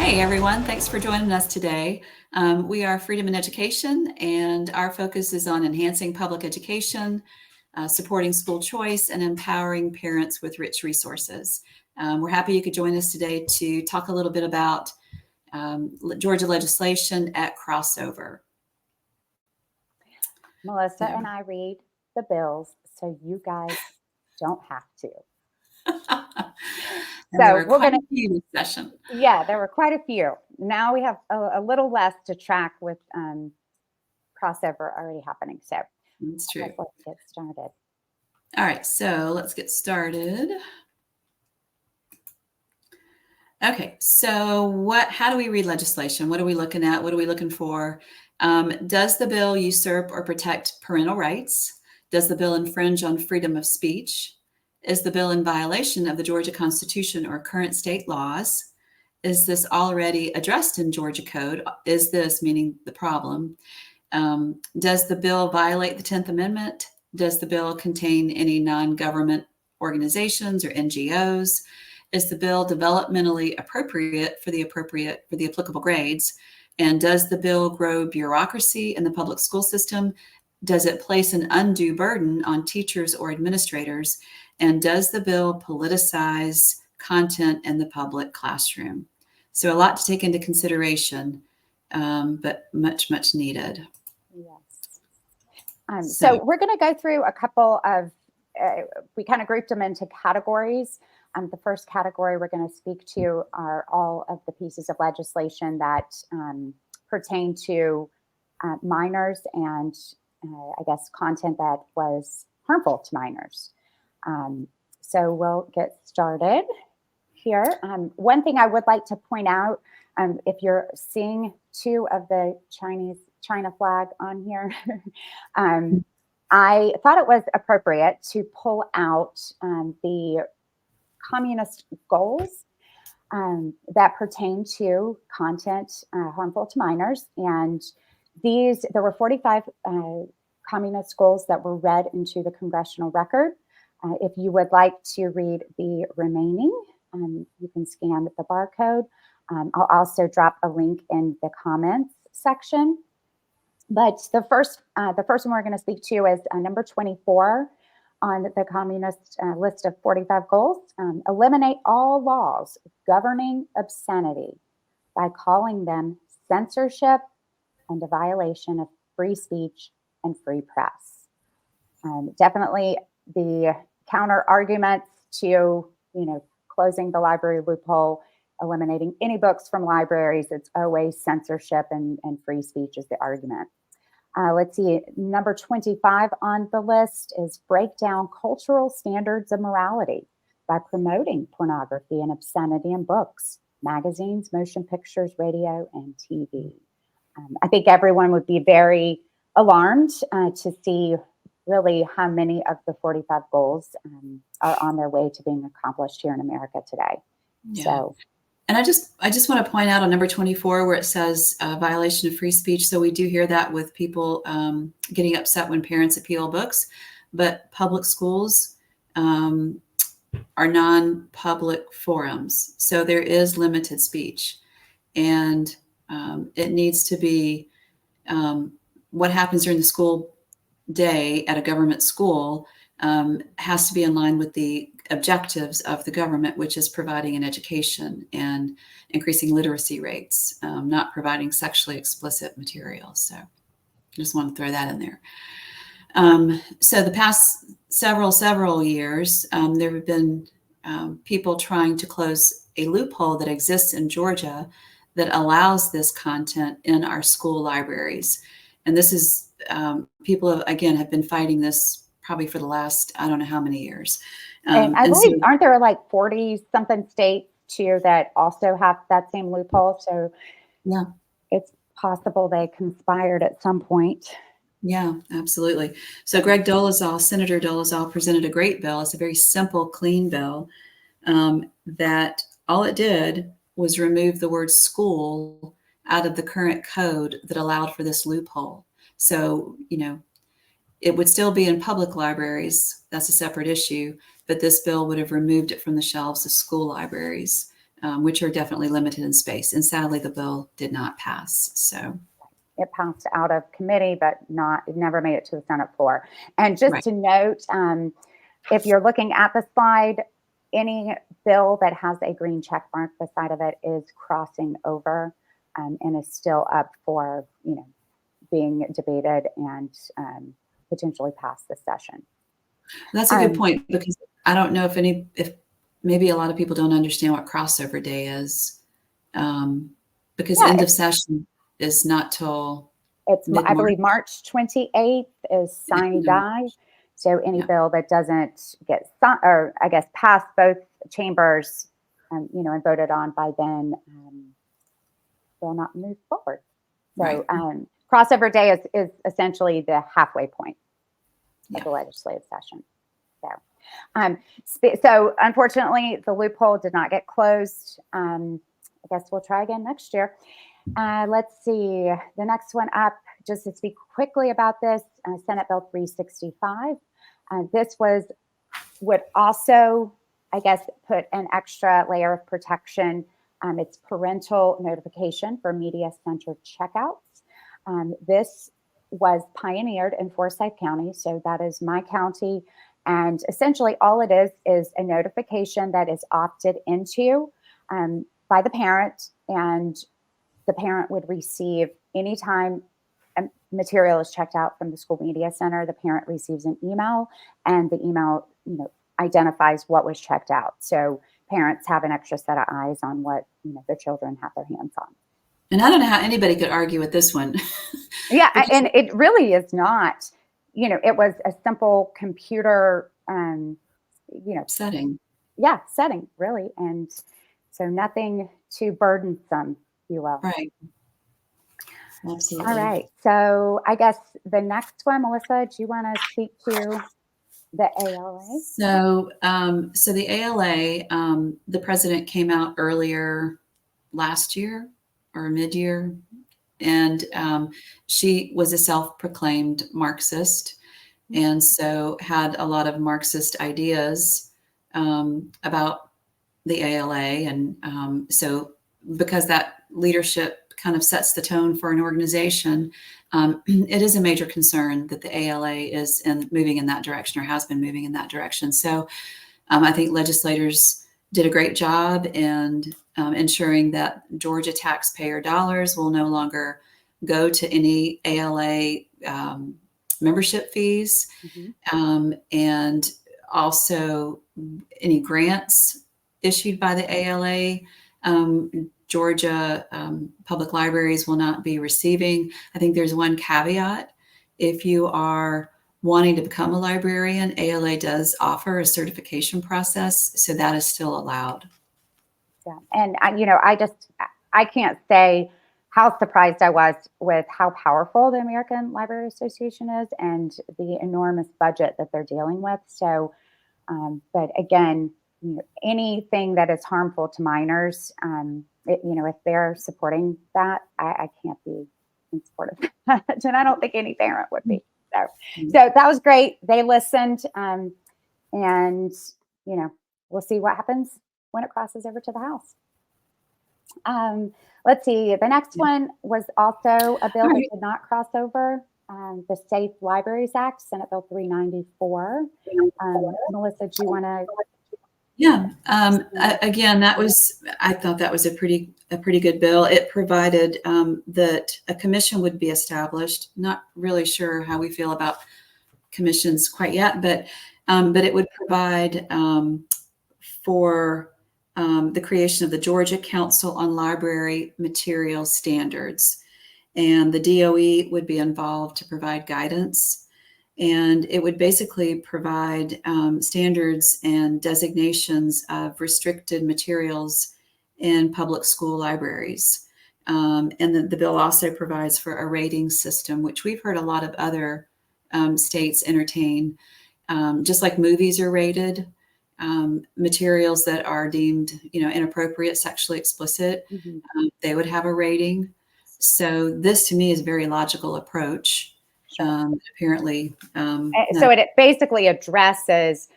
Hey everyone, thanks for joining us today. We are Freedom in Education, and our focus is on enhancing public education, supporting school choice, and empowering parents with rich resources. We're happy you could join us today to talk a little bit about Georgia legislation at crossover. Melissa and I read the bills so you guys don't have to. So we're going to do this session. Yeah, there were quite a few. Now we have a little less to track with crossover already happening. So that's true. Let's get started. All right, so let's get started. Okay, so how do we read legislation? What are we looking at? What are we looking for? Does the bill usurp or protect parental rights? Does the bill infringe on freedom of speech? Is the bill in violation of the Georgia Constitution or current state laws? Is this already addressed in Georgia Code? Is this, meaning the problem? Does the bill violate the 10th Amendment? Does the bill contain any non-government organizations or NGOs? Is the bill developmentally appropriate for the applicable grades? And does the bill grow bureaucracy in the public school system? Does it place an undue burden on teachers or administrators? And does the bill politicize content in the public classroom? So a lot to take into consideration, but much, much needed. Yes. So we're going to go through a couple of, we kind of grouped them into categories. The first category we're going to speak to are all of the pieces of legislation that pertain to minors and I guess content that was harmful to minors. So we'll get started here. One thing I would like to point out, if you're seeing two of the China flag on here, I thought it was appropriate to pull out the communist goals that pertain to content harmful to minors. And there were 45 communist goals that were read into the congressional record. If you would like to read the remaining, you can scan the barcode. I'll also drop a link in the comments section. But the first one we're going to speak to is number 24 on the communist list of 45 goals. Eliminate all laws governing obscenity by calling them censorship and a violation of free speech and free press. Definitely the counter arguments to, closing the library loophole, eliminating any books from libraries. It's always censorship and free speech is the argument. Let's see, number 25 on the list is break down cultural standards of morality by promoting pornography and obscenity in books, magazines, motion pictures, radio, and TV. I think everyone would be very alarmed to see really how many of the 45 goals are on their way to being accomplished here in America today. Yeah. So. And I just want to point out on number 24 where it says violation of free speech. So we do hear that with people getting upset when parents appeal books, but public schools are non-public forums. So there is limited speech, and it needs to be what happens during the school day at a government school has to be in line with the objectives of the government, which is providing an education and increasing literacy rates, not providing sexually explicit material. So I just want to throw that in there. So the past several years, there have been people trying to close a loophole that exists in Georgia that allows this content in our school libraries. And this is, people have been fighting this probably for the last, I don't know how many years. And I believe, aren't there like 40 something states too that also have that same loophole? So yeah, it's possible they conspired at some point. Yeah, absolutely. So Senator Dolezal presented a great bill. It's a very simple, clean bill that all it did was remove the word school out of the current code that allowed for this loophole. So, it would still be in public libraries. That's a separate issue, but this bill would have removed it from the shelves of school libraries. which are definitely limited in space. And sadly, the bill did not pass. So it passed out of committee, but it never made it to the Senate floor. And just to note, if you're looking at the slide, any bill that has a green check mark beside of it is crossing over and is still up for, being debated and potentially pass this session. That's a good point, because I don't know if maybe a lot of people don't understand what crossover day is, because end of session is not till I believe March 28th is sine die. So any bill that doesn't get or I guess pass both chambers, and voted on by then, will not move forward. So crossover day is essentially the halfway point of the legislative session. So unfortunately, the loophole did not get closed. I guess we'll try again next year. Let's see, the next one up, just to speak quickly about this, Senate Bill 365. This would also, I guess, put an extra layer of protection. It's parental notification for media-centered checkouts. This was pioneered in Forsyth County, so that is my county. And essentially all it is a notification that is opted into by the parent, and the parent would receive anytime material is checked out from the school media center, the parent receives an email, and the email, identifies what was checked out. So parents have an extra set of eyes on what, their children have their hands on. And I don't know how anybody could argue with this one. Yeah, and it really is not. It was a simple computer, setting. Yeah, setting, really. And so nothing too burdensome, if you will. Right. Absolutely. All right. So I guess the next one, Melissa, do you want to speak to the ALA? So the ALA, the president came out earlier last year or mid-year, and she was a self-proclaimed Marxist, and so had a lot of Marxist ideas about the ALA. And so because that leadership kind of sets the tone for an organization, it is a major concern that the ALA is moving in that direction, or has been moving in that direction. So I think legislators did a great job in ensuring that Georgia taxpayer dollars will no longer go to any ALA membership fees, and also any grants issued by the ALA. Georgia public libraries will not be receiving. I think there's one caveat. If you are wanting to become a librarian, ALA does offer a certification process, so that is still allowed. Yeah, and I can't say how surprised I was with how powerful the American Library Association is and the enormous budget that they're dealing with. So, but again, anything that is harmful to minors, if they're supporting that, I can't be in support of that. And I don't think any parent would be. So that was great. They listened, and we'll see what happens when it crosses over to the House. Let's see. The next one was also a bill that did not cross over. The Safe Libraries Act, Senate Bill 394. Melissa, do you want to? Yeah. Again, I thought that was a pretty good bill. It provided that a commission would be established. Not really sure how we feel about commissions quite yet, but it would provide for the creation of the Georgia Council on Library Material Standards, and the DOE would be involved to provide guidance. And it would basically provide standards and designations of restricted materials in public school libraries. And the bill also provides for a rating system, which we've heard a lot of other states entertain. Just like movies are rated, materials that are deemed, inappropriate, sexually explicit, they would have a rating. So this, to me, is a very logical approach. Apparently. So it basically addresses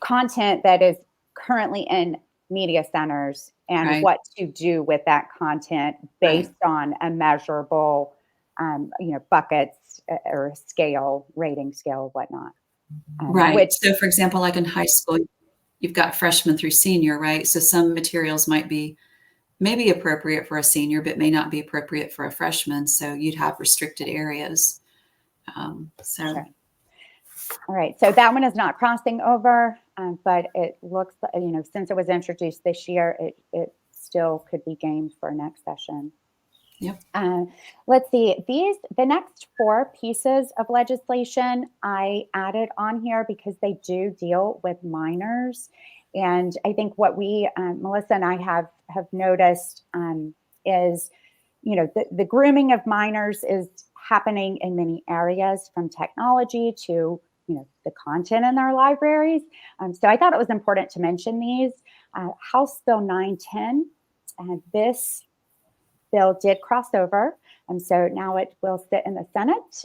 content that is currently in media centers and Right. what to do with that content Right. based on a measurable, buckets or scale, rating scale, whatnot. Right. Which, So, for example, like in high school, you've got freshman through senior, right? So some materials might be maybe appropriate for a senior, but may not be appropriate for a freshman. So you'd have restricted areas. So sure. All right, so that one is not crossing over, but it looks, since it was introduced this year, it still could be gamed for next session. yep. Let's see, the next four pieces of legislation I added on here because they do deal with minors. And I think what we, Melissa and I have noticed is, the grooming of minors is happening in many areas, from technology to, the content in our libraries. So I thought it was important to mention these. House Bill 910, this bill did cross over. And so now it will sit in the Senate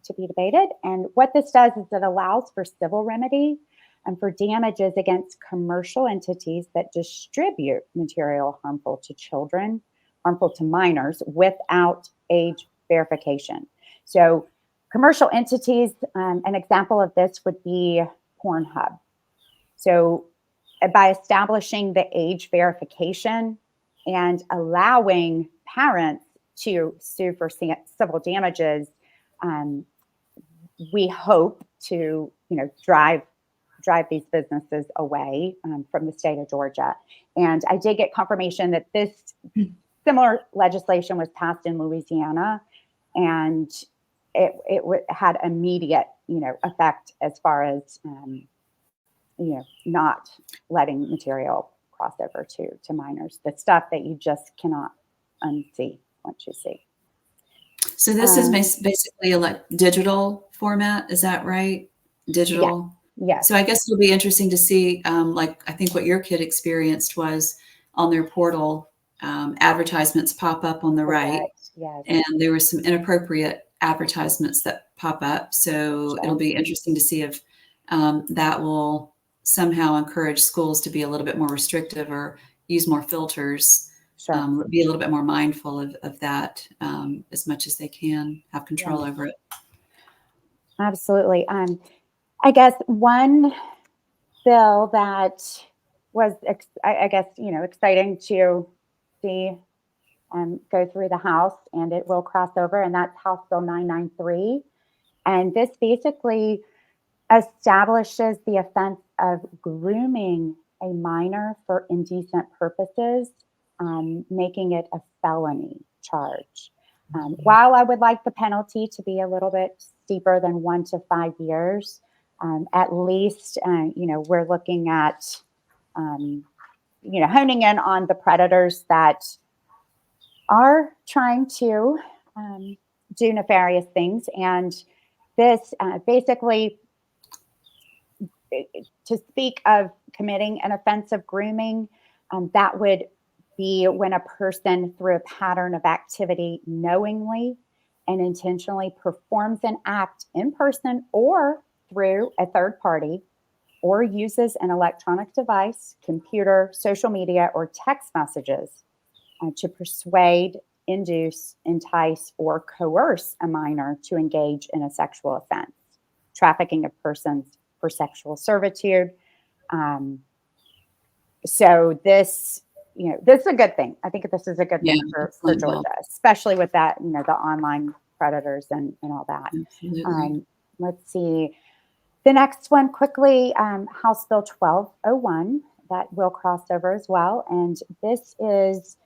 to be debated. And what this does is it allows for civil remedy and for damages against commercial entities that distribute material harmful to children, harmful to minors, without age verification. So commercial entities, an example of this would be Pornhub. So by establishing the age verification and allowing parents to sue for civil damages, we hope to, drive these businesses away from the state of Georgia. And I did get confirmation that this similar legislation was passed in Louisiana, and it had immediate, effect as far as, not letting material cross over to minors, the stuff that you just cannot unsee once you see. So this is basically a digital format. Is that right? Digital. Yes. So I guess it'll be interesting to see, I think what your kid experienced was on their portal, advertisements pop up on the right. Yes. And there were some inappropriate advertisements that pop up. So it'll be interesting to see if that will somehow encourage schools to be a little bit more restrictive or use more filters, be a little bit more mindful of that as much as they can, have control over it. Absolutely. I guess one bill that was, exciting to see go through the House, and it will cross over, and that's House Bill 993. And this basically establishes the offense of grooming a minor for indecent purposes, making it a felony charge. While I would like the penalty to be a little bit steeper than 1 to 5 years, at least, we're looking at, honing in on the predators that are trying to do nefarious things. And this basically, to speak of committing an offense of grooming, that would be when a person, through a pattern of activity, knowingly and intentionally performs an act in person or through a third party, or uses an electronic device, computer, social media, or text messages to persuade, induce, entice, or coerce a minor to engage in a sexual offense, trafficking of persons for sexual servitude. So this, this is a good thing. I think this is a good thing for Georgia, especially with that, the online predators and all that. Let's see. The next one quickly, House Bill 1201, that will cross over as well. And this is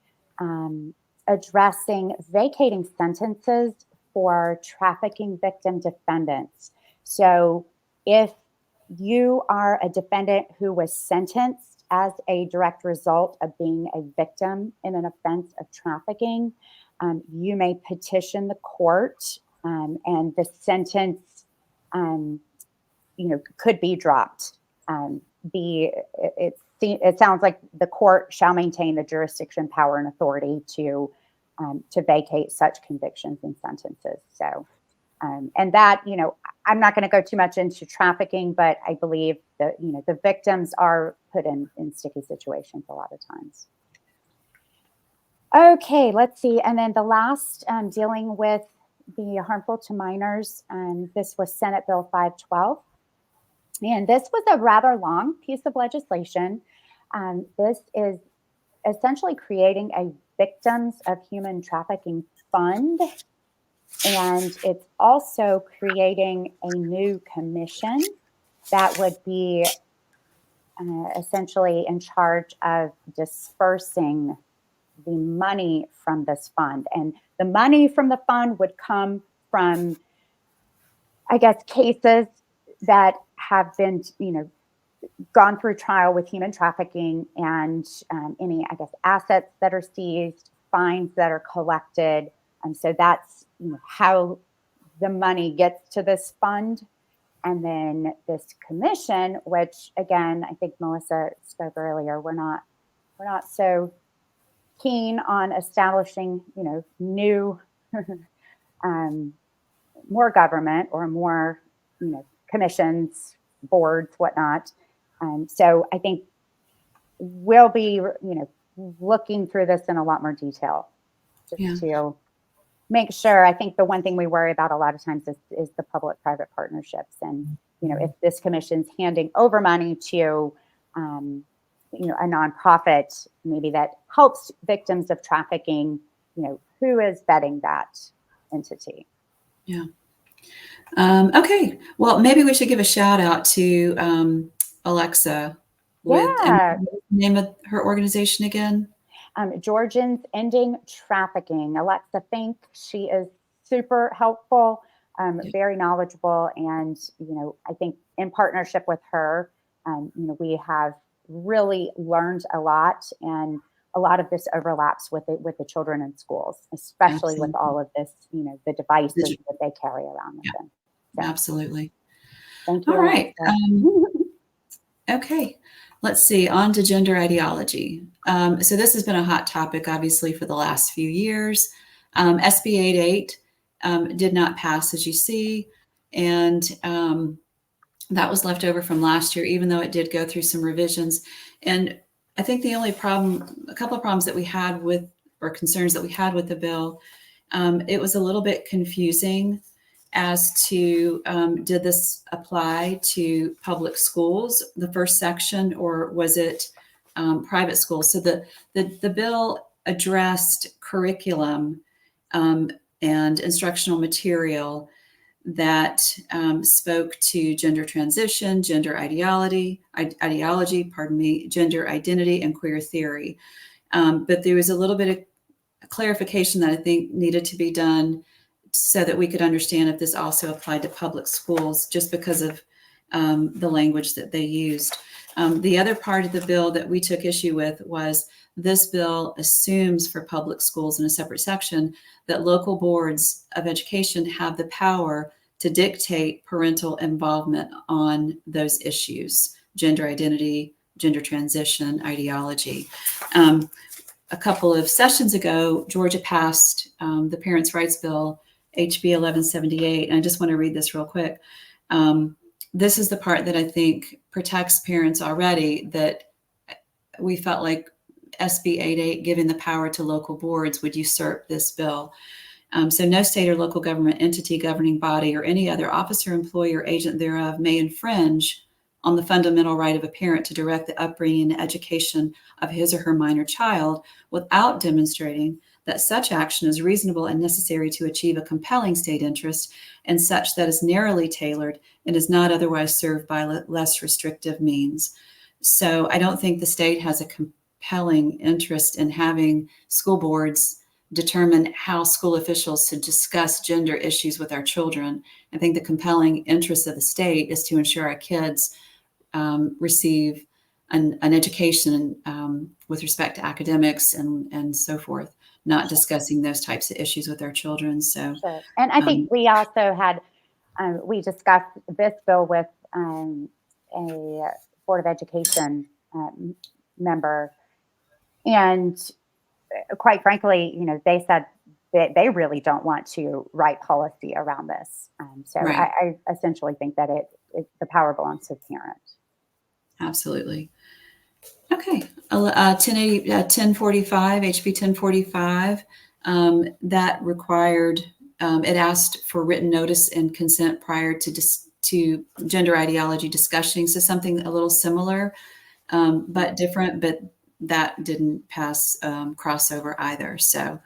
addressing vacating sentences for trafficking victim defendants. So if you are a defendant who was sentenced as a direct result of being a victim in an offense of trafficking, you may petition the court, and the sentence, could be dropped. It sounds like the court shall maintain the jurisdiction, power, and authority to vacate such convictions and sentences. So, and that, I'm not going to go too much into trafficking, but I believe the victims are put in sticky situations a lot of times. Okay, let's see. And then the last, dealing with the harmful to minors, this was Senate Bill 512. And this was a rather long piece of legislation. This is essentially creating a Victims of Human Trafficking Fund. And it's also creating a new commission that would be essentially in charge of dispersing the money from this fund. And the money from the fund would come from, I guess, cases that have been, gone through trial with human trafficking, and any, I guess, assets that are seized, fines that are collected. And so that's how the money gets to this fund. And then this commission, which again, I think Melissa spoke earlier, we're not so keen on establishing, new, more government or more, commissions, boards, whatnot. So I think we'll be, looking through this in a lot more detail just to make sure. I think the one thing we worry about a lot of times is the public-private partnerships. And, if this commission's handing over money to, a nonprofit, maybe that helps victims of trafficking, who is vetting that entity? Yeah. Okay. Well, maybe we should give a shout out to Alexa. Yeah. What's the name of her organization again? Georgians Ending Trafficking. Alexa Fink. She is super helpful, very knowledgeable, and I think in partnership with her, we have really learned a lot, and a lot of this overlaps with the children in schools, especially Absolutely. with all of this, the devices that they carry around with them. So, absolutely. thank you. All right. Okay. Let's see, on to gender ideology. So this has been a hot topic, obviously, for the last few years. SB 88 did not pass, as you see, and that was left over from last year, even though it did go through some revisions. And I think the only problem, a couple of problems that we had with, or concerns that we had with the bill, it was a little bit confusing as to did this apply to public schools, the first section, or was it private schools? So the bill addressed curriculum and instructional material that spoke to gender transition, gender ideology, gender identity, and queer theory. But there was a little bit of clarification that I think needed to be done so that we could understand if this also applied to public schools, just because of the language that they used. The other part of the bill that we took issue with was this bill assumes for public schools in a separate section that local boards of education have the power to dictate parental involvement on those issues: gender identity, gender transition, ideology. A couple of sessions ago, Georgia passed the Parents' Rights Bill, HB 1178, and I just want to read this real quick. This is the part that I think protects parents already, that we felt like SB 88 giving the power to local boards would usurp this bill. So no state or local government entity, governing body, or any other officer, employee, or agent thereof may infringe on the fundamental right of a parent to direct the upbringing and education of his or her minor child without demonstrating that such action is reasonable and necessary to achieve a compelling state interest, and such that is narrowly tailored and is not otherwise served by less restrictive means. So I don't think the state has a compelling interest in having school boards determine how school officials should discuss gender issues with our children. I think the compelling interest of the state is to ensure our kids receive an education with respect to academics and so forth, not discussing those types of issues with our children. So, sure. And I think we also had, we discussed this bill with a Board of Education member, and quite frankly, they said that they really don't want to write policy around this. So right. I essentially think that the power belongs to the parent. Absolutely. Okay. 1045, HB 1045, that required, it asked for written notice and consent prior to gender ideology discussion. So something a little similar, but different, but that didn't pass crossover either. So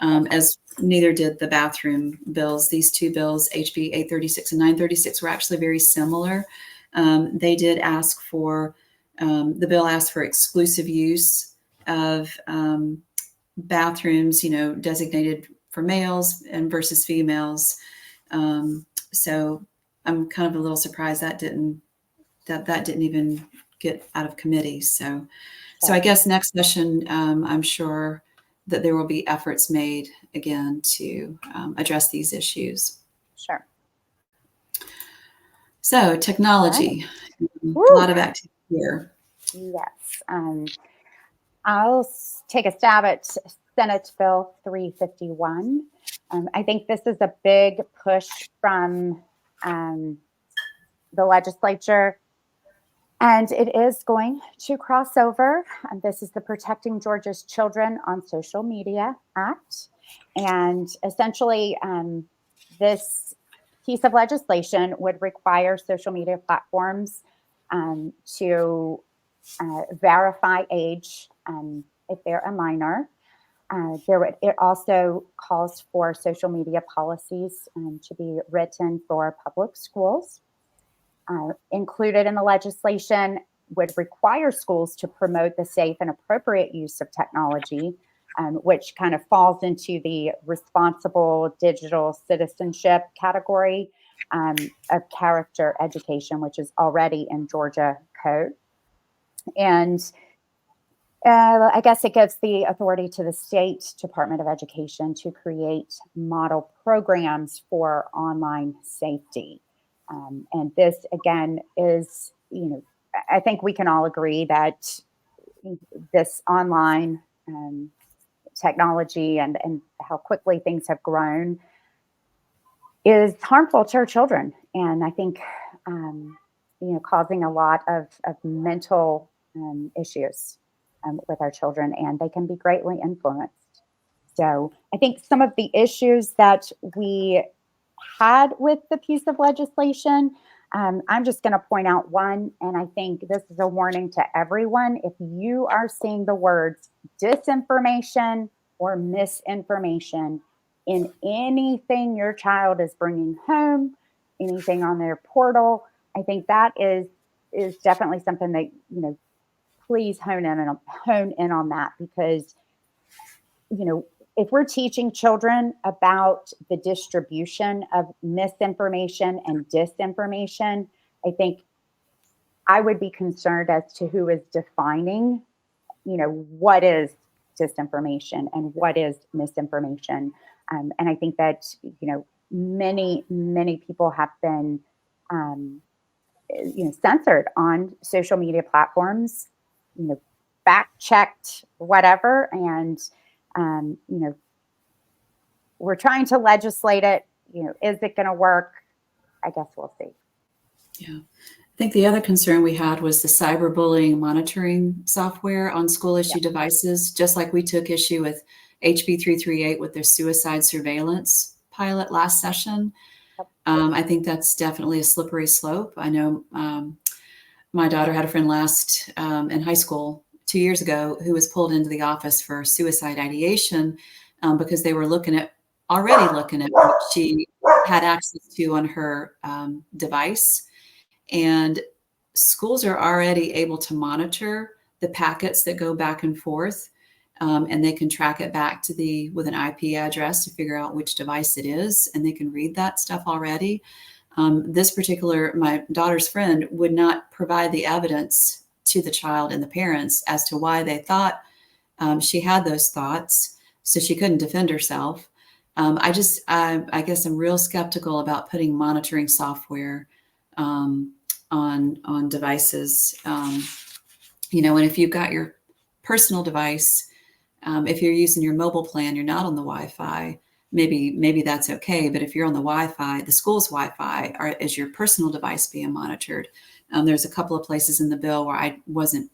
as neither did the bathroom bills. These two bills, HB 836 and 936, were actually very similar. They did ask for, the bill asked for exclusive use of bathrooms, designated for males and versus females. So I'm kind of a little surprised that didn't even get out of committee. So I guess next session, I'm sure that there will be efforts made again to address these issues. Sure. So technology, a lot of activity here. Yes. I'll take a stab at Senate Bill 351. I think this is a big push from the legislature, and it is going to cross over. This is the Protecting Georgia's Children on Social Media Act. And essentially, this piece of legislation would require social media platforms to verify age if they're a minor. It also calls for social media policies to be written for public schools. Included in the legislation would require schools to promote the safe and appropriate use of technology, which kind of falls into the responsible digital citizenship category of character education, which is already in Georgia code. And I guess it gives the authority to the state Department of Education to create model programs for online safety. And this, again, is, I think we can all agree that this online technology and how quickly things have grown is harmful to our children. And I think, causing a lot of mental issues with our children, and they can be greatly influenced. So I think some of the issues that we had with the piece of legislation, I'm just going to point out one, and I think this is a warning to everyone. If you are seeing the words disinformation or misinformation in anything your child is bringing home, anything on their portal, I think that is definitely something that, please hone in on that, because, if we're teaching children about the distribution of misinformation and disinformation, I think I would be concerned as to who is defining, what is disinformation and what is misinformation. And I think that, many, many people have been, censored on social media platforms, fact checked, whatever. And, we're trying to legislate it. Is it going to work? I guess we'll see. Yeah. I think the other concern we had was the cyberbullying monitoring software on school issue devices, just like we took issue with HB 338 with their suicide surveillance pilot last session. I think that's definitely a slippery slope. I know my daughter had a friend in high school 2 years ago who was pulled into the office for suicide ideation because they were already looking at what she had access to on her device. And schools are already able to monitor the packets that go back and forth, and they can track it back with an IP address to figure out which device it is, and they can read that stuff already. My daughter's friend would not provide the evidence to the child and the parents as to why they thought she had those thoughts, so she couldn't defend herself. I guess I'm real skeptical about putting monitoring software on devices. And if you've got your personal device, if you're using your mobile plan, you're not on the Wi-Fi, maybe that's okay. But if you're on the Wi-Fi, the school's Wi-Fi, is your personal device being monitored? There's a couple of places in the bill where it wasn't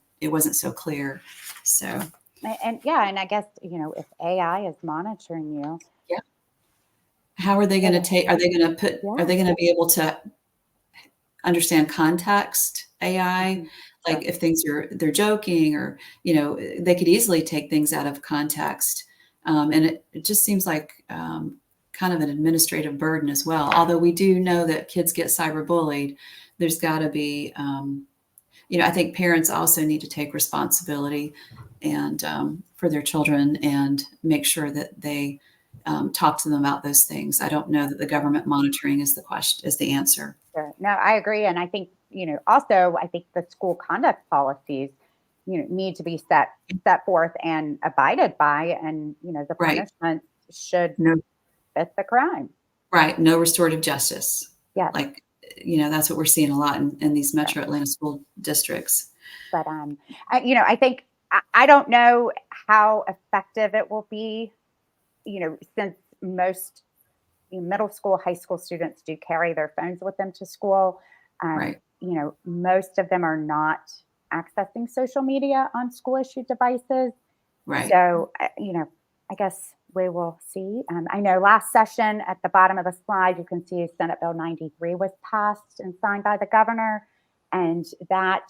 so clear. So, And yeah, and I guess, if AI is monitoring you, yeah. How are they going to are they going to yeah. are they going to be able to understand context AI? Mhm. Like if they're joking, or, they could easily take things out of context. And it just seems like kind of an administrative burden as well. Although we do know that kids get cyberbullied, there's got to be, I think parents also need to take responsibility and for their children and make sure that they talk to them about those things. I don't know that the government monitoring is the answer. Sure. No, I agree. And I think, also, I think the school conduct policies, need to be set forth and abided by. And, the Right. punishment should No, fit the crime. right. No restorative justice. Yes. Like, that's what we're seeing a lot in these metro Atlanta school districts. But, I think, I don't know how effective it will be, since most middle school, high school students do carry their phones with them to school. Right. Most of them are not accessing social media on school issued devices. Right. So, I guess we will see. I know last session at the bottom of the slide, you can see Senate Bill 93 was passed and signed by the governor, and that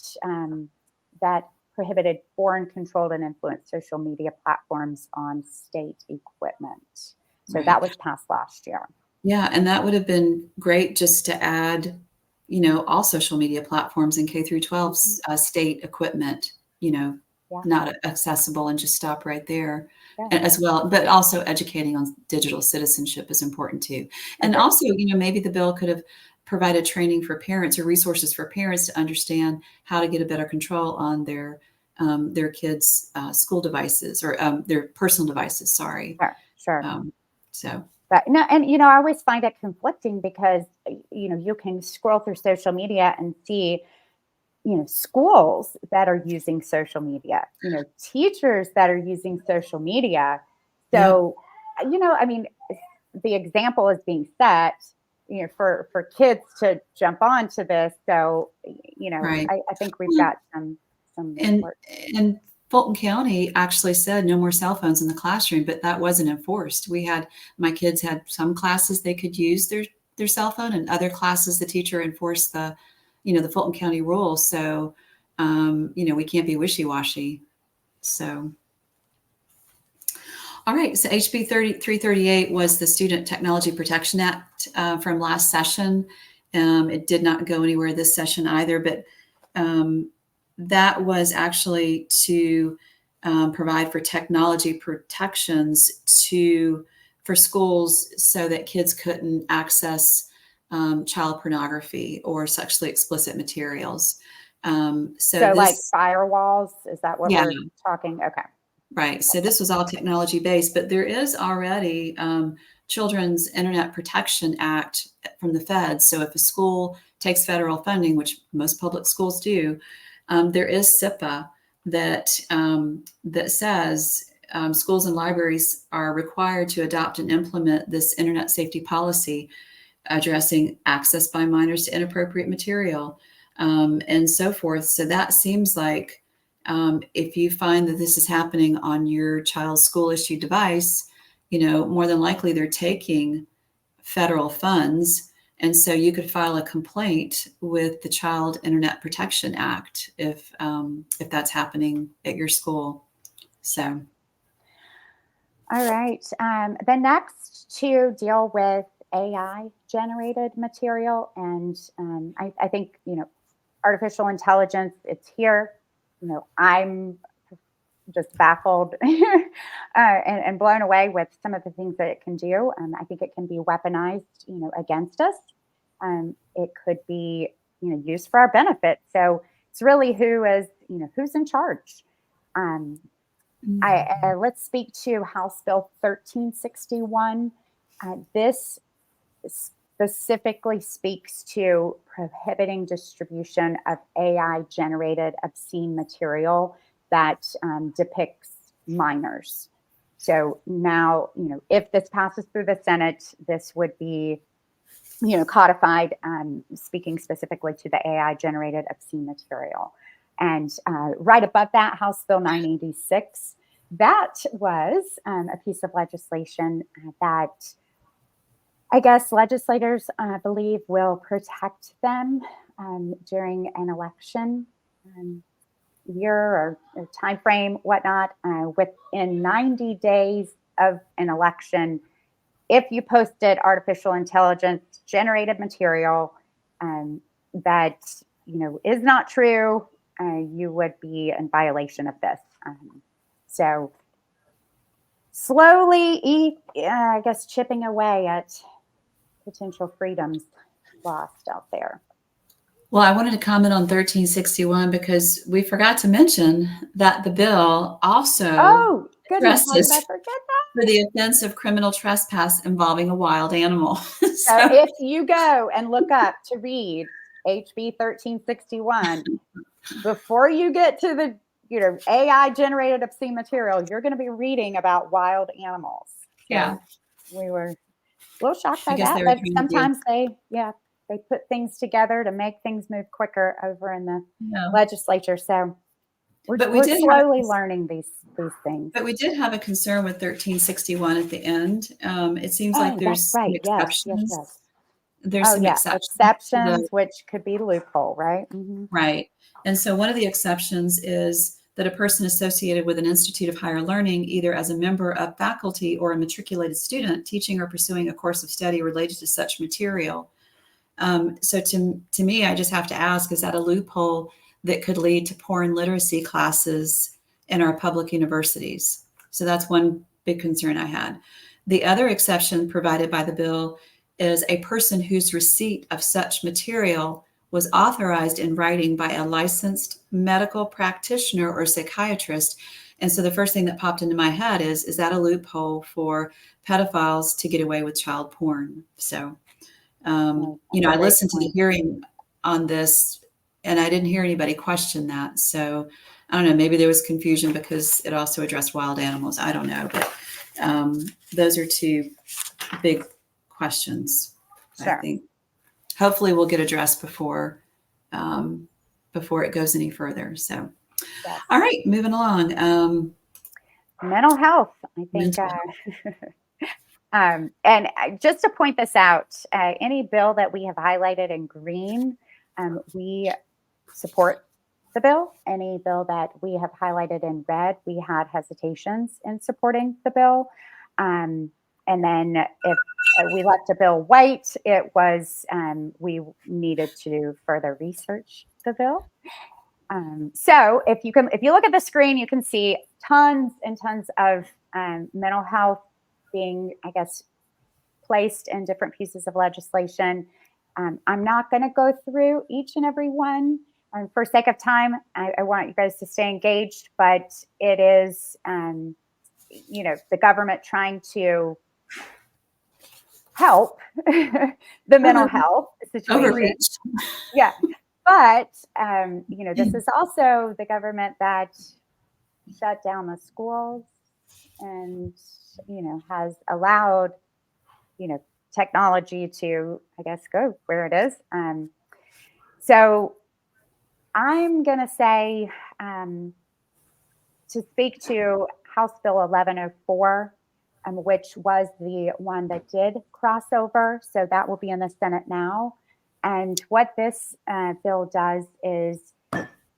prohibited foreign controlled and influenced social media platforms on state equipment. So Right. that was passed last year. Yeah, and that would have been great just to add, all social media platforms in K through 12 state equipment, Yeah. not accessible, and just stop right there. Yeah. As well. But also educating on digital citizenship is important too. And Okay. also, maybe the bill could have provided training for parents or resources for parents to understand how to get a better control on their kids' school devices or their personal devices. Sorry. Sure. So. But no, and I always find it conflicting because you can scroll through social media and see schools that are using social media, teachers that are using social media. So, I mean, the example is being set, for kids to jump onto this. So, Right. I think we've got some And work. and Fulton County actually said no more cell phones in the classroom, but that wasn't enforced. My kids had some classes they could use their cell phone, and other classes the teacher enforced the Fulton County rules. So, we can't be wishy-washy. So, all right. So HB 338 was the Student Technology Protection Act from last session. It did not go anywhere this session either, but that was actually to provide for technology protections for schools so that kids couldn't access child pornography or sexually explicit materials. So like firewalls, is that what we're talking? Okay. Right. So this was all technology based, but there is already Children's Internet Protection Act from the feds. So if a school takes federal funding, which most public schools do, there is SIPA that says schools and libraries are required to adopt and implement this internet safety policy addressing access by minors to inappropriate material and so forth. So that seems like if you find that this is happening on your child's school issued device, more than likely they're taking federal funds. And so you could file a complaint with the Child Internet Protection Act if that's happening at your school. So. All right. The next to deal with AI generated material. And I think, artificial intelligence, it's here. I'm just baffled and blown away with some of the things that it can do. I think it can be weaponized, against us. It could be, used for our benefit. So it's really who's in charge. Let's speak to House Bill 1361. This specifically speaks to prohibiting distribution of AI generated obscene material that depicts minors. So now, if this passes through the Senate, this would be codified, speaking specifically to the AI generated obscene material. And right above that, House Bill 986, that was a piece of legislation that I guess legislators believe will protect them during an election year or time frame, whatnot, within 90 days of an election. If you posted artificial intelligence generated material that is not true, you would be in violation of this. So slowly, I guess, chipping away at potential freedoms lost out there. Well, I wanted to comment on 1361 because we forgot to mention that the bill also Goodness, how did addresses I forget that? for the offense of criminal trespass involving a wild animal. So if you go and look up to read HB 1361, before you get to the AI generated obscene material, you're going to be reading about wild animals. So yeah, we were a little shocked by that, they but sometimes they put things together to make things move quicker over in the legislature. So we're slowly learning these things. But we did have a concern with 1361 at the end. It seems like there's some exceptions. Yes. There's some exceptions, which could be loophole, right? Mm-hmm. Right. And so one of the exceptions is that a person associated with an institute of higher learning, either as a member of faculty or a matriculated student teaching or pursuing a course of study related to such material. So to me, I just have to ask, is that a loophole that could lead to porn literacy classes in our public universities? So that's one big concern I had. The other exception provided by the bill is a person whose receipt of such material was authorized in writing by a licensed medical practitioner or psychiatrist. And so the first thing that popped into my head is that a loophole for pedophiles to get away with child porn? So, I listened to the hearing on this and I didn't hear anybody question that. So I don't know, maybe there was confusion because it also addressed wild animals. I don't know, but those are two big questions. Sure. I think hopefully will get addressed before it goes any further. So, yes. All right, moving along. Mental health, I think. And just to point this out, any bill that we have highlighted in green, we support the bill. Any bill that we have highlighted in red, we had hesitations in supporting the bill. And then if we left a bill white, it was we needed to further research the bill. So if you look at the screen, you can see tons and tons of mental health being, I guess, placed in different pieces of legislation. I'm not going to go through each and every one. For sake of time, I want you guys to stay engaged, but it is, the government trying to help the mental health situation. Overreach. Yeah. But, this is also the government that shut down the schools and, has allowed, technology to, I guess, go where it is. So I'm going to say, to speak to House Bill 1104, which was the one that did cross over. So that will be in the Senate now. And what this bill does is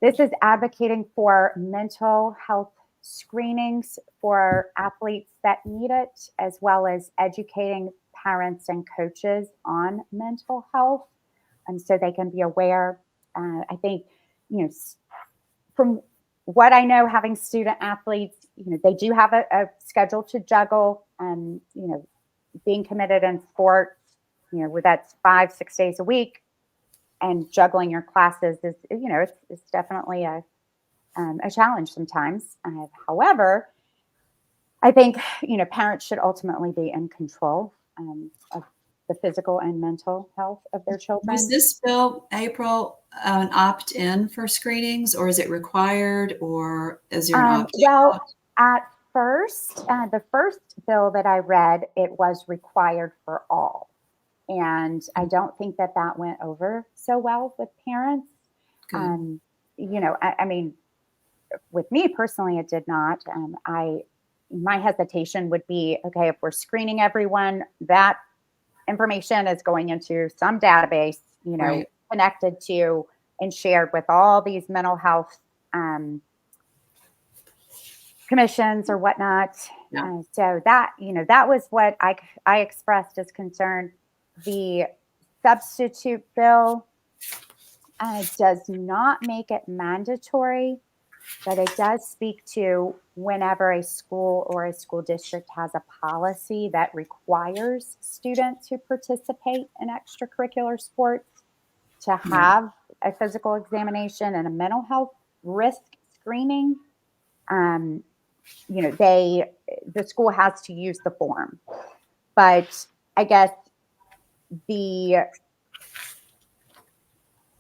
this is advocating for mental health screenings for athletes that need it, as well as educating parents and coaches on mental health, and so they can be aware. I think, from what I know, having student athletes, they do have a schedule to juggle, and being committed in sports, where that's 5-6 days a week, and juggling your classes is, it's definitely a challenge sometimes. However, I think, parents should ultimately be in control of the physical and mental health of their children. Was this bill, Apryl, an opt-in for screenings, or is it required, or is there an opt-in? Well, at first, the first bill that I read, it was required for all. And I don't think that that went over so well with parents. Good. Um, I mean, with me personally, it did not. My hesitation would be, okay, if we're screening everyone, that information is going into some database, Right. connected to and shared with all these mental health um, commissions or whatnot. Yeah. So that was what I expressed as concern. The substitute bill does not make it mandatory, but it does speak to whenever a school or a school district has a policy that requires students who participate in extracurricular sports to Yeah. have a physical examination and a mental health risk screening. Um, the school has to use the form, but I guess the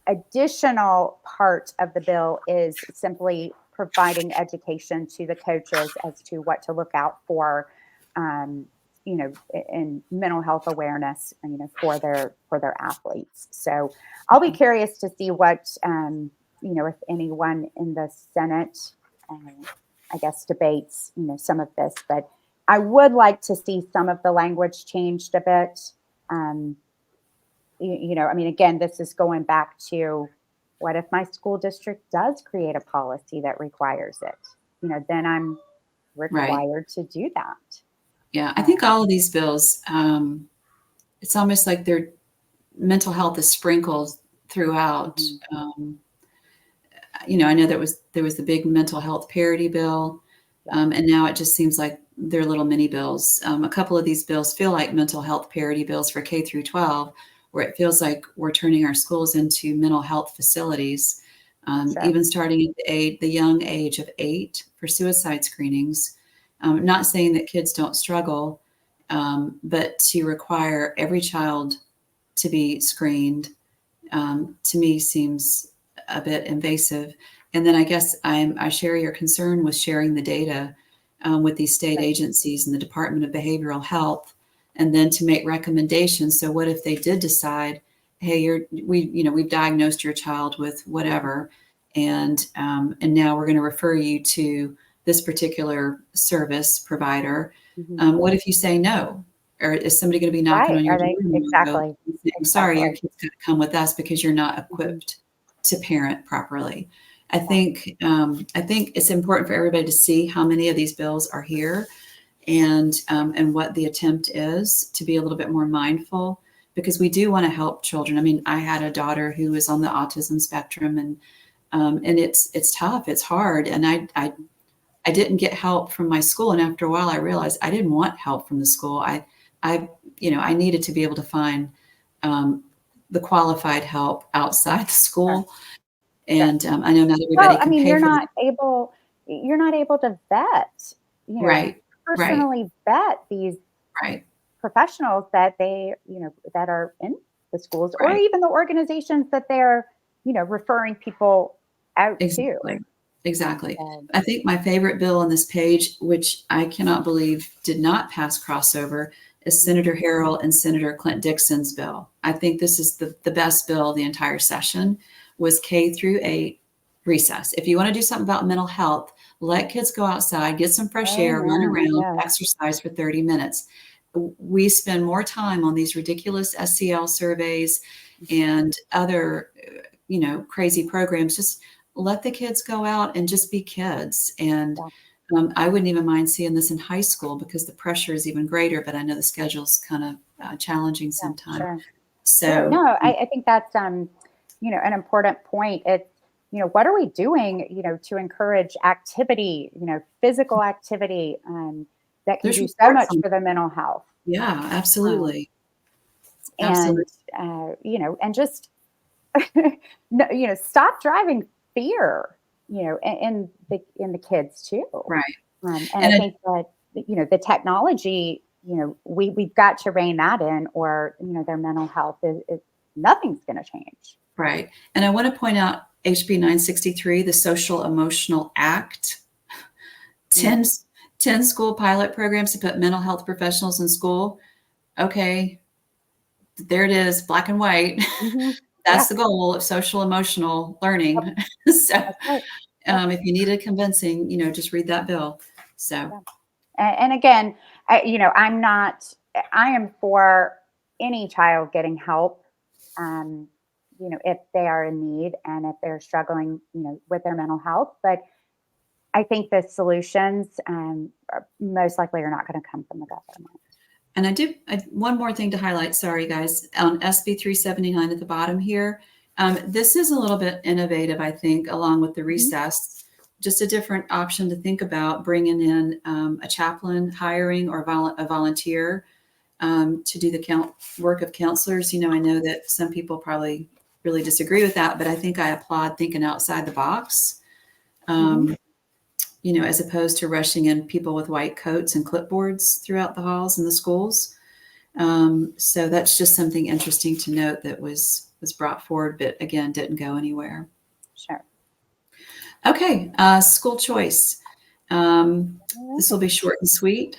additional part of the bill is simply providing education to the coaches as to what to look out for, um, in mental health awareness, for their athletes. So I'll be curious to see what, if anyone in the Senate, I guess, debates, some of this, but I would like to see some of the language changed a bit. Um, again, this is going back to, what if my school district does create a policy that requires it? Then I'm Right. required to do that. Yeah. I think Um, all of these bills, it's almost like their mental health is sprinkled throughout. mhm. Um, I know there was the big mental health parity bill, Yeah, and now it just seems like they're little mini bills. A couple of these bills feel like mental health parity bills for K through 12, where it feels like we're turning our schools into mental health facilities, sure. even starting at the young age of 8 for suicide screenings. Not saying that kids don't struggle, but to require every child to be screened, to me seems a bit invasive. And then I guess I share your concern with sharing the data with these state Right. agencies and the Department of Behavioral Health, and then to make recommendations. So what if they did decide, hey, we've diagnosed your child with whatever, and now we're going to refer you to this particular service provider. Mhm. What if you say no? Or is somebody going to be knocking Right. on your Are door they tomorrow exactly? and saying, sorry, your Exactly. kid's got to come with us because you're not Mhm. equipped to parent properly? Yeah. I think it's important for everybody to see how many of these bills are here, and what the attempt is to be a little bit more mindful, because we do want to help children. I mean, I had a daughter who was on the autism spectrum, and it's tough, it's hard, and I didn't get help from my school, and after a while, I realized I didn't want help from the school. I I needed to be able to find um, the qualified help outside the Sure. school, Sure. and I know not Well, everybody I can mean, pay for the you're not able to vet, right, right, personally vet these right, professionals that are in the schools, or right. even the organizations that they're, referring people out to. Exactly. Exactly. So, I think my favorite bill on this page, which I cannot believe did not pass crossover, is mhm. Senator Harrell and Senator Clint Dixon's bill. I think this is the best bill the entire session, was K through 8 recess. If you want to do something about mental health, let kids go outside, get some fresh air, run Amen. around, Yes. exercise for 30 minutes. We spend more time on these ridiculous SCL surveys and other, crazy programs. Just let the kids go out and just be kids. And Yeah. I wouldn't even mind seeing this in high school because the pressure is even greater, but I know the schedule's kind of challenging Yeah. sometimes. Sure. Sure. So, No, I think that's an important point. It's, what are we doing, to encourage activity, physical activity, that can there's do so reports much on, for the mental health. yeah, Um, absolutely. and Absolutely. and just no, stop driving fear, in the kids too. Right. And I And think that the technology, we've got to rein that in, or their mental health is nothing's going to change. right. And I want to point out HB 963, the Social Emotional Act, Mm. 10, 10 school pilot programs to put mental health professionals in school. Okay, there it is, black and white. Mhm. That's Yeah, the goal of social emotional yep, learning. So, that's right. Yep, if you needed convincing, just read that bill. So, yeah. And again, I'm not, I am for any child getting help, um, if they are in need and if they're struggling, with their mental health. But I think the solutions most likely are not going to come from the government. and one more thing to highlight. Sorry, guys, on SB 379 at the bottom here. This is a little bit innovative, I think, along with the Mhm. recess. Just a different option to think about, bringing in a chaplain, hiring, or a volunteer to do the work of counselors. I know that some people probably really disagree with that, but I think I applaud thinking outside the box. Mhm. As opposed to rushing in people with white coats and clipboards throughout the halls in the schools. So that's just something interesting to note that was brought forward, but again, didn't go anywhere. Sure. Okay, school choice. This will be short and sweet.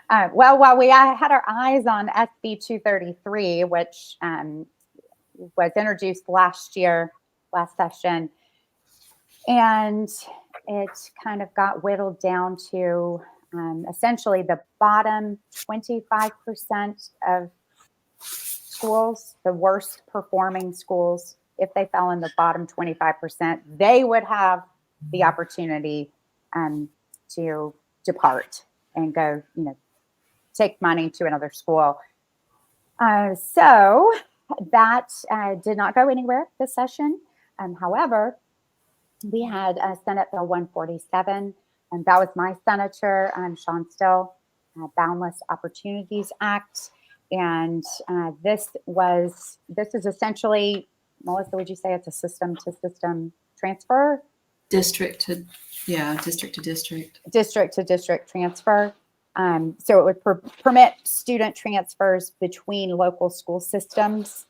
Well, while we had our eyes on SB 233, which was introduced last session, and it kind of got whittled down to essentially the bottom 25% of schools, the worst performing schools. If they fell in the bottom 25%, they would have the opportunity to depart and go, take money to another school. So that did not go anywhere this session. However, we had Senate Bill 147, and that was my senator, Sean Still, Boundless Opportunities Act. And this is essentially, Melissa, would you say it's a system to system transfer? District to district. District to district transfer. So it would permit student transfers between local school systems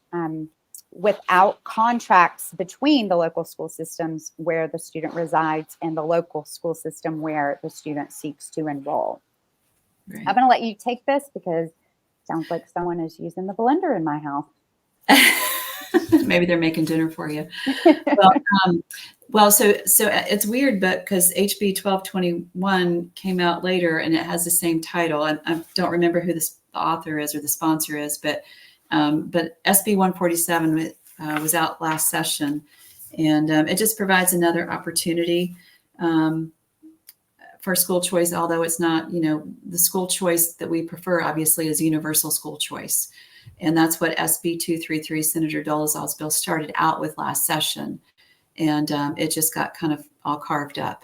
without contracts between the local school systems where the student resides and the local school system where the student seeks to enroll. Right. I'm going to let you take this because it sounds like someone is using the blender in my house. Maybe they're making dinner for you. So it's weird, but because HB 1221 came out later and it has the same title. I don't remember who the author is or the sponsor is, but SB 147 was out last session, and it just provides another opportunity for school choice, although it's not, the school choice that we prefer, obviously, is universal school choice. And that's what SB 233, Senator Dolezal's bill, started out with last session. And it just got kind of all carved up.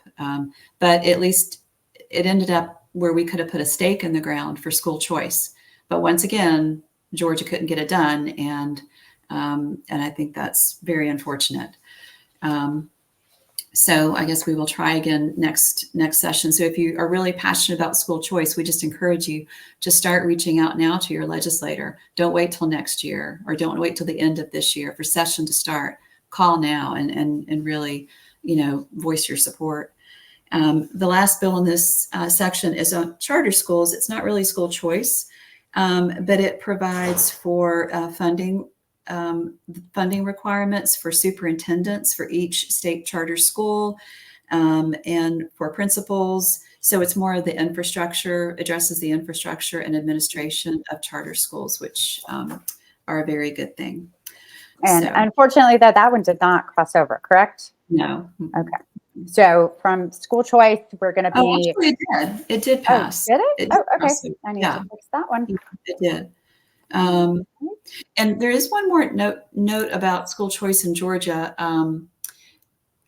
But at least it ended up where we could have put a stake in the ground for school choice. But once again, Georgia couldn't get it done. And I think that's very unfortunate. So I guess we will try again next session. So if you are really passionate about school choice, we just encourage you to start reaching out now to your legislator. Don't wait till next year, or don't wait till the end of this year for session to start. Call now and really, voice your support. The last bill in this section is on charter schools. It's not really school choice, but it provides for funding requirements for superintendents for each state charter school and for principals. So it's more of the infrastructure, addresses the infrastructure and administration of charter schools, which are a very good thing. And unfortunately, that one did not cross over, correct? No. Okay. So from school choice, we're going to be. Oh, actually, it did. It did pass. Oh, did it? Okay. I need Yeah, to fix that one. it did. And there is one more note about school choice in Georgia.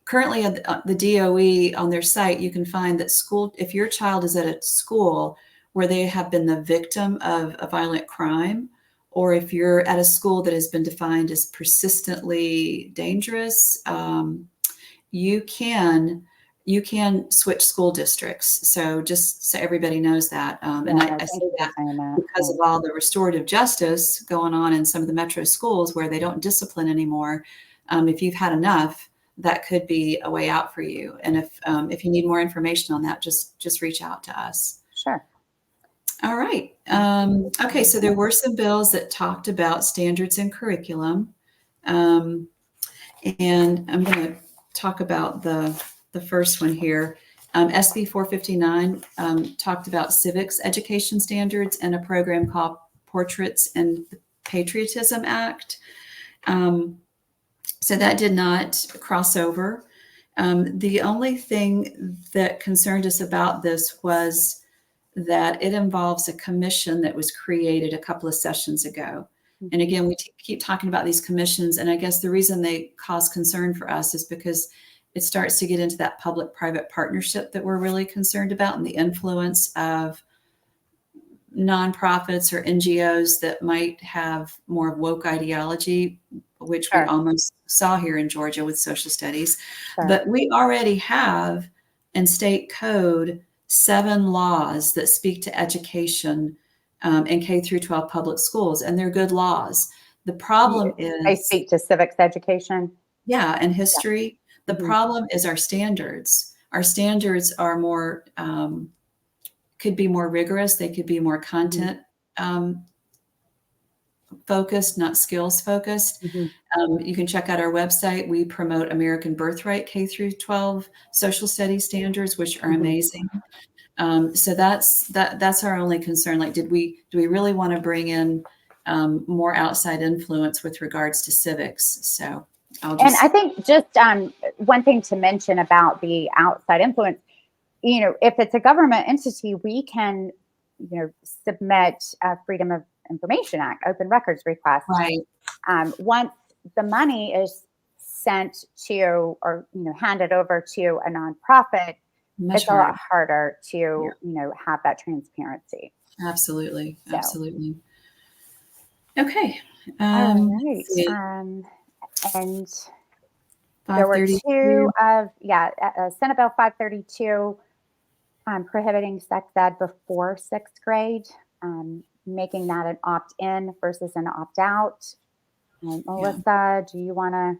Currently, at the DOE on their site, you can find that if your child is at a school where they have been the victim of a violent crime, or if you're at a school that has been defined as persistently dangerous, you can switch school districts. So just so everybody knows that. And I say that because of all the restorative justice going on in some of the metro schools where they don't discipline anymore. If you've had enough, that could be a way out for you. And if you need more information on that, just reach out to us. Sure. All right. Okay, so there were some bills that talked about standards and curriculum. Um, and I'm going to talk about the first one here. SB 459 talked about civics education standards and a program called Portraits and the Patriotism Act. So that did not cross over. The only thing that concerned us about this was that it involves a commission that was created a couple of sessions ago. And again, we keep talking about these commissions, and I guess the reason they cause concern for us is because it starts to get into that public-private partnership that we're really concerned about, and the influence of nonprofits or NGOs that might have more woke ideology, which we Sure. almost saw here in Georgia with social studies. Sure. But we already have in state code 7 laws that speak to education in K through 12 public schools, and they're good laws. The problem They is, speak to civics education. yeah, and history. The problem is our standards. Our standards are more, could be more rigorous. They could be more content focused, not skills focused. You can check out our website. We promote American Birthright K through 12 social studies standards, which are amazing. So that's our only concern. Like, do we really want to bring in more outside influence with regards to civics? So and I think just one thing to mention about the outside influence, if it's a government entity, we can, submit a Freedom of Information Act, open records request. Right. Once the money is sent to, or, handed over to a nonprofit, it's a lot harder to, have that transparency. Absolutely. So. Absolutely. Okay. All right. And there were 2 of, Senate Bill 532, prohibiting sex ed before 6th grade, making that an opt-in versus an opt-out. Melissa, do you want to?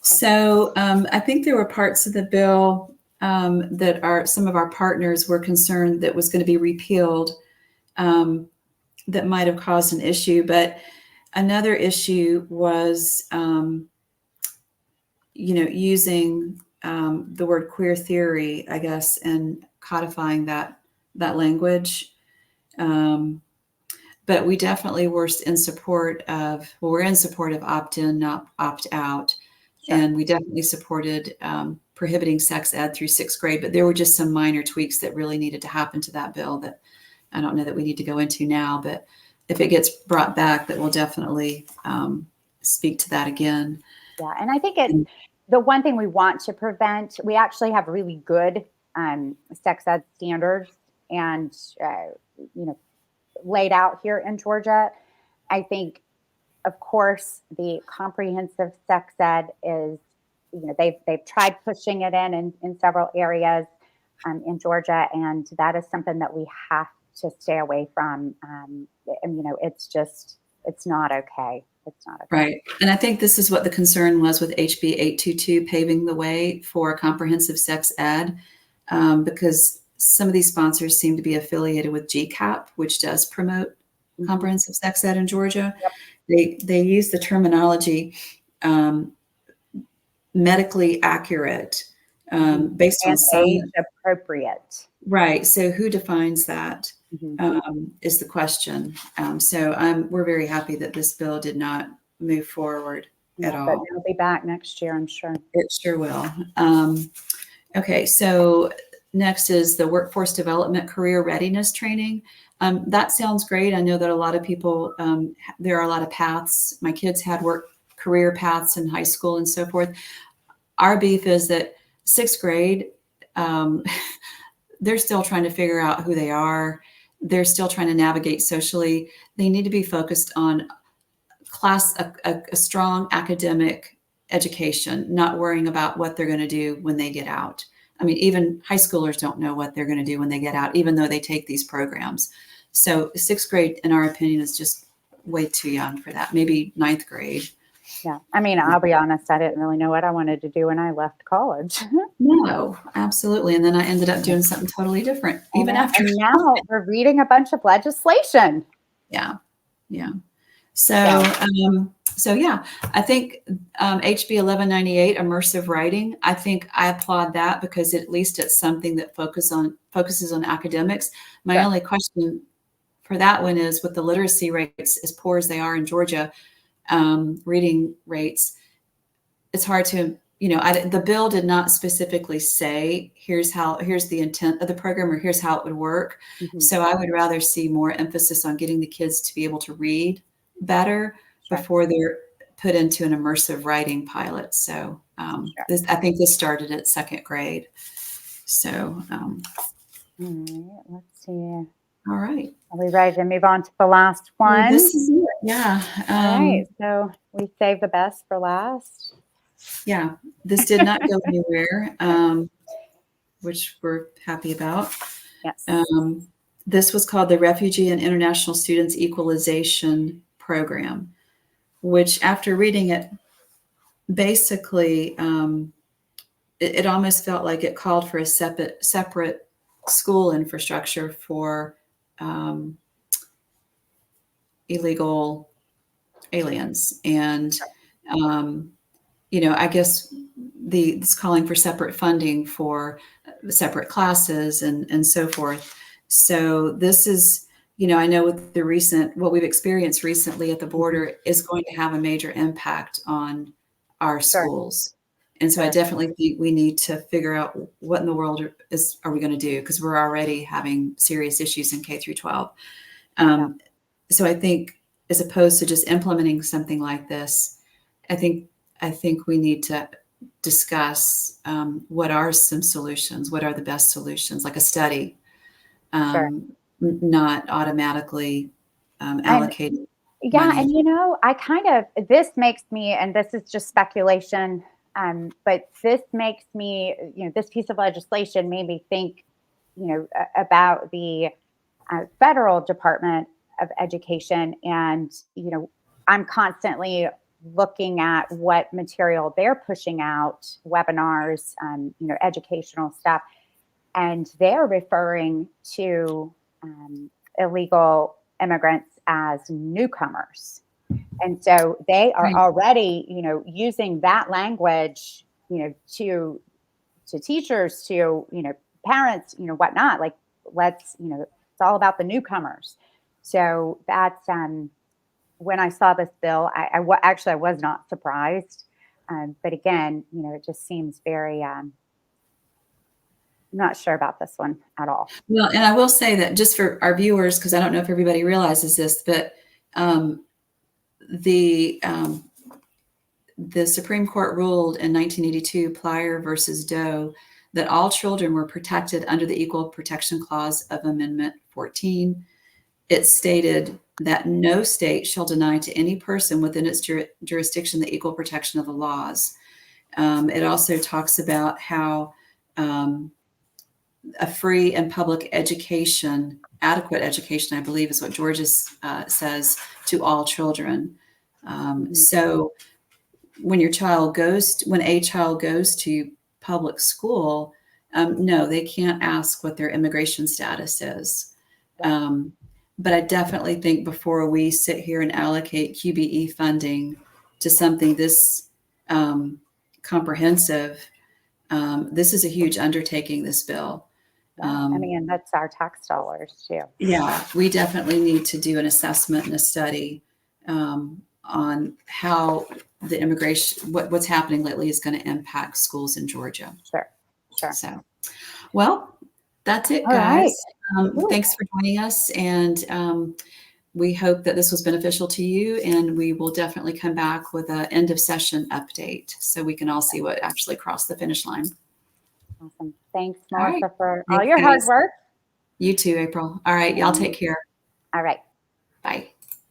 So I think there were parts of the bill that some of our partners were concerned that was going to be repealed that might have caused an issue. But another issue was, using the word queer theory, I guess, and codifying that language. But we definitely were in support of, we're in support of opt-in, not opt-out. Sure. And we definitely supported prohibiting sex ed through 6th grade, but there were just some minor tweaks that really needed to happen to that bill that I don't know that we need to go into now, but if it gets brought back, that we'll definitely speak to that again. Yeah, and I think the one thing we want to prevent, we actually have really good sex ed standards and, laid out here in Georgia. I think, of course, the comprehensive sex ed is, they've tried pushing it in several areas in Georgia, and that is something that we have to stay away from. And, it's not okay. It's not okay. Right. And I think this is what the concern was with HB 822, paving the way for comprehensive sex ed, because some of these sponsors seem to be affiliated with GCAP, which does promote comprehensive sex ed in Georgia. Yep. They use the terminology medically accurate based on age appropriate. Right. So who defines that is the question. So we're very happy that this bill did not move forward at all. But it'll be back next year, I'm sure. It sure will. Okay. So next is the workforce development career readiness training. That sounds great. I know that a lot of people, there are a lot of paths. My kids had career paths in high school and so forth. Our beef is that 6th grade, they're still trying to figure out who they are. They're still trying to navigate socially. They need to be focused on a strong academic education, not worrying about what they're going to do when they get out. I mean, even high schoolers don't know what they're going to do when they get out, even though they take these programs. So 6th grade, in our opinion, is just way too young for that. Maybe 9th grade. Yeah. I mean, I'll be honest, I didn't really know what I wanted to do when I left college. No, absolutely. And then I ended up doing something totally different, even after. And now we're reading a bunch of legislation. Yeah. Yeah. Yeah. So yeah, I think HB 1198, immersive writing. I think I applaud that because at least it's something that focuses on academics. My Sure. only question for that one is with the literacy rates as poor as they are in Georgia, reading rates, it's hard to, the bill did not specifically say, here's the intent of the program or here's how it would work. Mhm. So I would rather see more emphasis on getting the kids to be able to read better Sure. before they're put into an immersive writing pilot. So Sure. I think this started at second grade. So, All right, let's see. all right. Are we ready to move on to the last Well, one? this is it. Yeah. All right. So we saved the best for last. Yeah. This did not go anywhere, which we're happy about. Yes. This was called the Refugee and International Students Equalization Program, which after reading it, basically, it almost felt like it called for a separate school infrastructure for illegal aliens. And, I guess it's calling for separate funding for separate classes and so forth. So this is, I know with what we've experienced recently at the border is going to have a major impact on our schools. And so I definitely think we need to figure out what in the world are we going to do, because we're already having serious issues in K through 12. So I think as opposed to just implementing something like this, I think we need to discuss what are some solutions, what are the best solutions, like a study, not automatically allocated. Yeah, money. and this makes me, and this is just speculation, but this makes me, this piece of legislation made me think, about the federal Department of Education, and I'm constantly looking at what material they're pushing out, webinars, educational stuff, and they're referring to illegal immigrants as newcomers. And so they are already, using that language, to teachers, to, parents, whatnot, like, it's all about the newcomers. So that's, when I saw this bill, I was not surprised. But again, it just seems very, I'm not sure about this one at all. Well, and I will say that just for our viewers, because I don't know if everybody realizes this, but the Supreme Court ruled in 1982, Plyer versus Doe, that all children were protected under the Equal Protection Clause of Amendment 14. It stated that no state shall deny to any person within its jurisdiction the equal protection of the laws. It also talks about how a free and public education, adequate education, I believe is what Georgia says, to all children. So when a child goes to public school, no, they can't ask what their immigration status is. But I definitely think before we sit here and allocate QBE funding to something this comprehensive, this is a huge undertaking, this bill. That's our tax dollars too. Yeah, we definitely need to do an assessment and a study on how the immigration, what's happening lately is going to impact schools in Georgia. Sure. So, well, that's it, guys. Thanks for joining us, and we hope that this was beneficial to you, and we will definitely come back with an end of session update so we can all see what actually crossed the finish line. Awesome. Thanks, Melissa, for all Thanks, your hard guys. work. You too, Apryl. All right, y'all take care. All right. Bye.